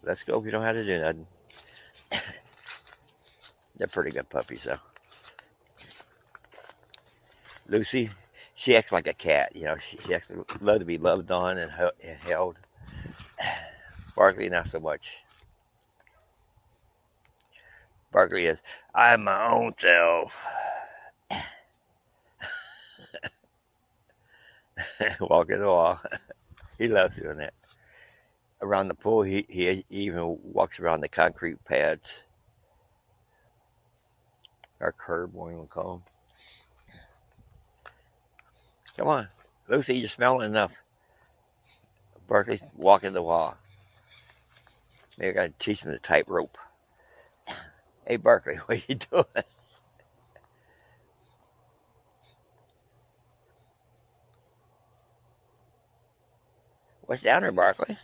let's go if you don't have to do nothing. They're pretty good puppies, though. Lucy, she acts like a cat. You know, she acts love to be loved on and held. Barkley, not so much. Barkley is, I'm my own self. Walking the wall. He loves doing that. Around the pool, he even walks around the concrete pads. Or curb, what you want to call them. Come on. Lucy, you're smelling enough. Barkley's walking the wall. Maybe I got to teach him the tightrope. Hey, Barkley, what are you doing? What's down there, Barkley?